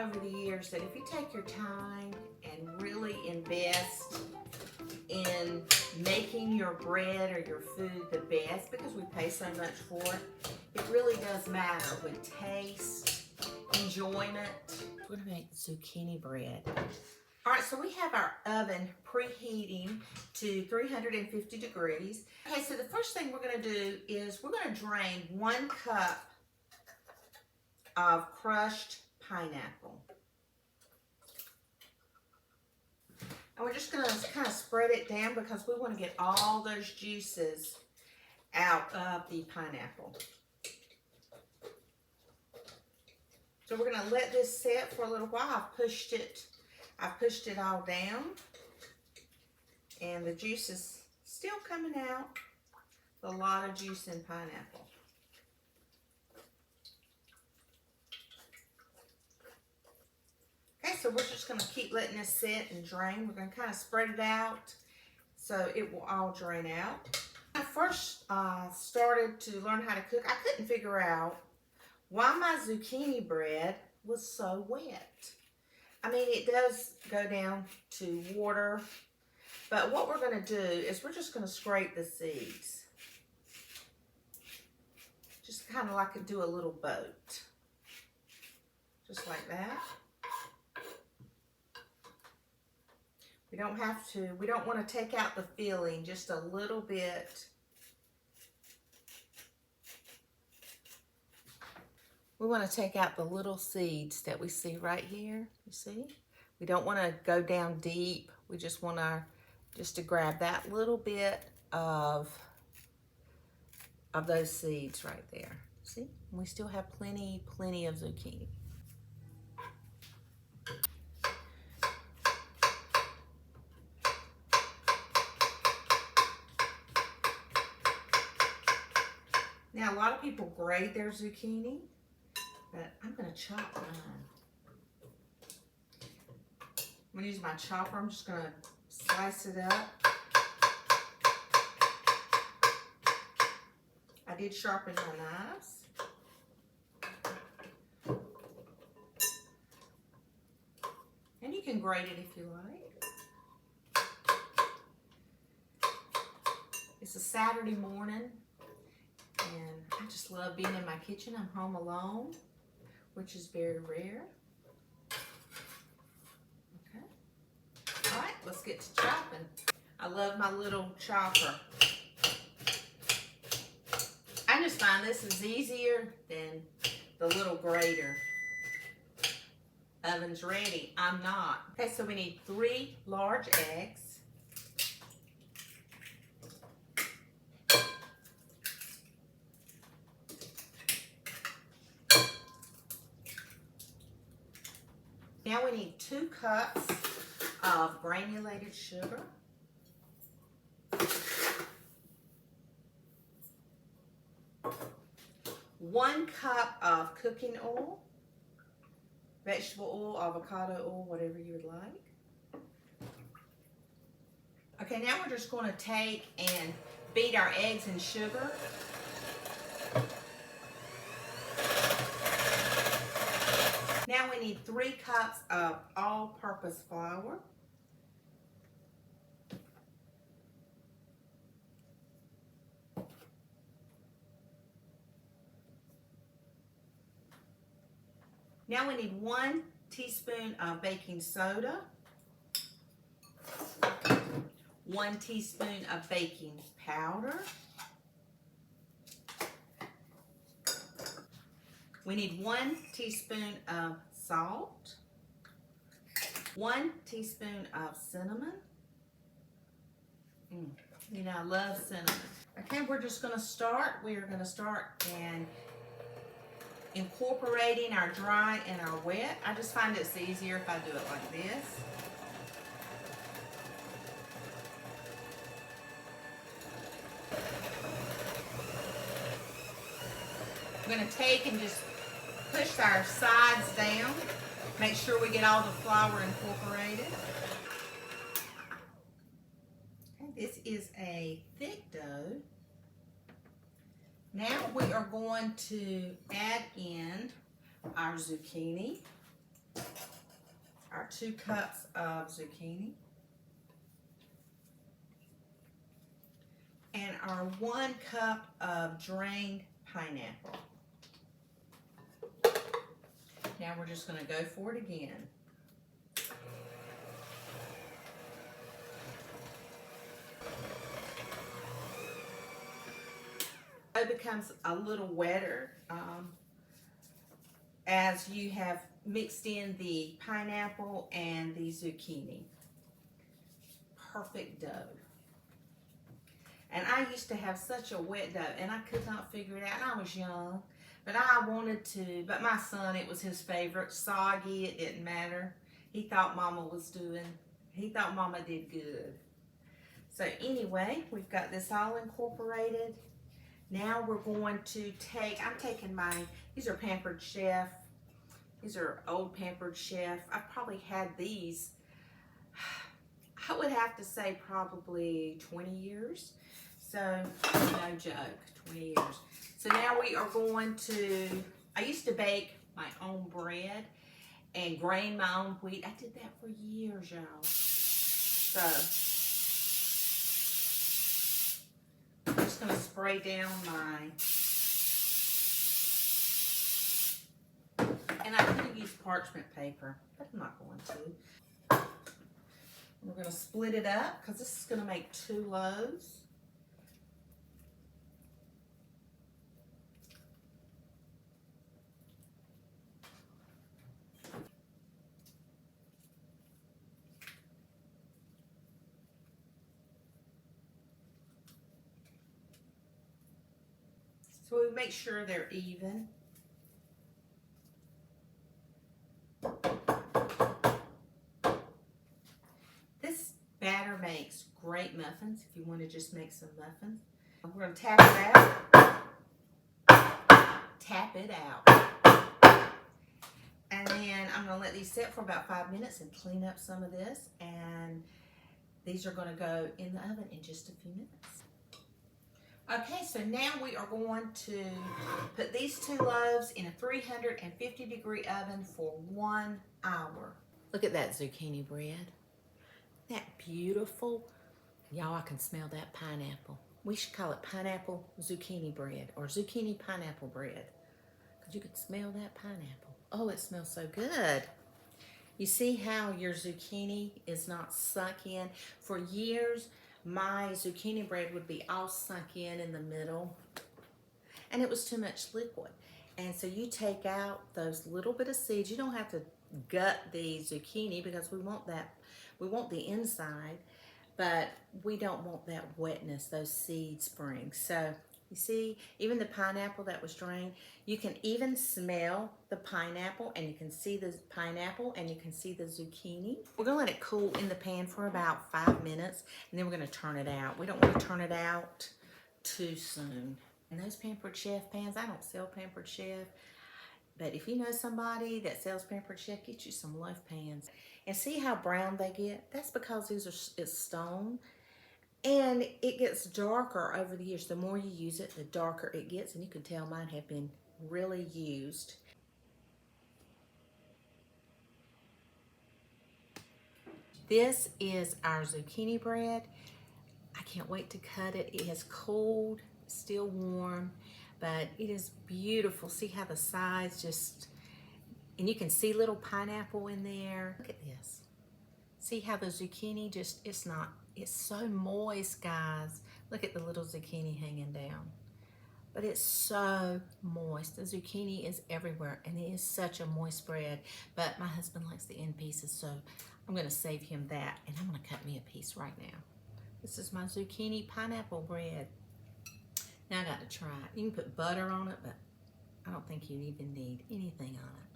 over the years that if you take your time and really invest in making your bread or your food the best, because we pay so much for it, it really does matter with taste, enjoyment. We're gonna make zucchini bread. All right, so we have our oven preheating to 350 degrees. Okay, so the first thing we're gonna do is we're gonna drain 1 cup of crushed pineapple. And we're just gonna kind of spread it down because we wanna get all those juices out of the pineapple. So we're gonna let this set for a little while. I've pushed it all down, and the juice is still coming out. A lot of juice in pineapple. Okay, so we're just gonna keep letting this sit and drain. We're gonna kind of spread it out so it will all drain out. When I first started to learn how to cook, I couldn't figure out why my zucchini bread was so wet. I mean, it does go down to water, but what we're gonna do is we're just gonna scrape the seeds. Just kind of like do a little boat. Just like that. We don't have to, we don't want to take out the filling, just a little bit. We want to take out the little seeds that we see right here, you see? We don't want to go down deep. We just want to grab that little bit of those seeds right there. See? We still have plenty of zucchini. Now, a lot of people grate their zucchini, but I'm going to chop mine. I'm going to use my chopper. I'm just going to slice it up. I did sharpen my knives. And you can grate it if you like. It's a Saturday morning. And I just love being in my kitchen. I'm home alone, which is very rare. Okay. All right, let's get to chopping. I love my little chopper. I just find this is easier than the little grater. Oven's ready. I'm not. Okay, so we need 3 large eggs. Now we need 2 cups of granulated sugar. 1 cup of cooking oil, vegetable oil, avocado oil, whatever you would like. Okay, now we're just going to take and beat our eggs and sugar. Now we need 3 cups of all-purpose flour. Now we need 1 teaspoon of baking soda, 1 teaspoon of baking powder. We need 1 teaspoon of salt, 1 teaspoon of cinnamon. You know, I love cinnamon. Okay, we're just going to start. We are going to start and incorporating our dry and our wet. I just find it's easier if I do it like this. We're going to take and just push our sides down. Make sure we get all the flour incorporated. Okay, this is a thick dough. Now we are going to add in our zucchini. 2 cups of zucchini and our 1 cup of drained pineapple. Now we're just going to go for it again. It becomes a little wetter as you have mixed in the pineapple and the zucchini. Perfect dough. And I used to have such a wet dough and I could not figure it out. I was young, but I wanted to. But my son, it was his favorite. Soggy, it didn't matter. He thought Mama did good. So anyway, we've got this all incorporated. Now we're going to I'm taking these are Pampered Chef. These are old Pampered Chef. I've probably had these, I would have to say probably 20 years. So, no joke, 20 years. So now we are going to, I used to bake my own bread and grain my own wheat. I did that for years, y'all. So, I'm just going to spray down and I could have used parchment paper, but I'm not going to. We're going to split it up because this is going to make 2 loaves. So we make sure they're even. This batter makes great muffins if you want to just make some muffins. We're going to tap it out. Tap it out. And then I'm going to let these sit for about 5 minutes and clean up some of this. And these are going to go in the oven in just a few minutes. Okay, so now we are going to put these 2 loaves in a 350-degree oven for 1 hour. Look at that zucchini bread. Isn't that beautiful? Y'all, I can smell that pineapple. We should call it pineapple zucchini bread or zucchini pineapple bread because you can smell that pineapple. Oh, it smells so good. You see how your zucchini is not sunk in? For years, my zucchini bread would be all sunk in the middle, and it was too much liquid. And so you take out those little bit of seeds. You don't have to gut the zucchini because we want the inside, but we don't want that wetness, those seed springs. So you see, even the pineapple that was drained, you can even smell the pineapple, and you can see the pineapple, and you can see the zucchini. We're gonna let it cool in the pan for about 5 minutes, and then we're gonna turn it out. We don't wanna turn it out too soon. And those Pampered Chef pans, I don't sell Pampered Chef, but if you know somebody that sells Pampered Chef, get you some loaf pans. And see how brown they get? That's because it's stone. And it gets darker over the years. The more you use it, the darker it gets. And you can tell mine have been really used. This is our zucchini bread. I can't wait to cut it. It has cooled, still warm, but it is beautiful. See how the sides just, and you can see little pineapple in there. Look at this. See how the zucchini just, it's so moist, guys. Look at the little zucchini hanging down. But it's so moist. The zucchini is everywhere, and it is such a moist bread. But my husband likes the end pieces, so I'm gonna save him that, and I'm gonna cut me a piece right now. This is my zucchini pineapple bread. Now I got to try it. You can put butter on it, but I don't think you even need anything on it.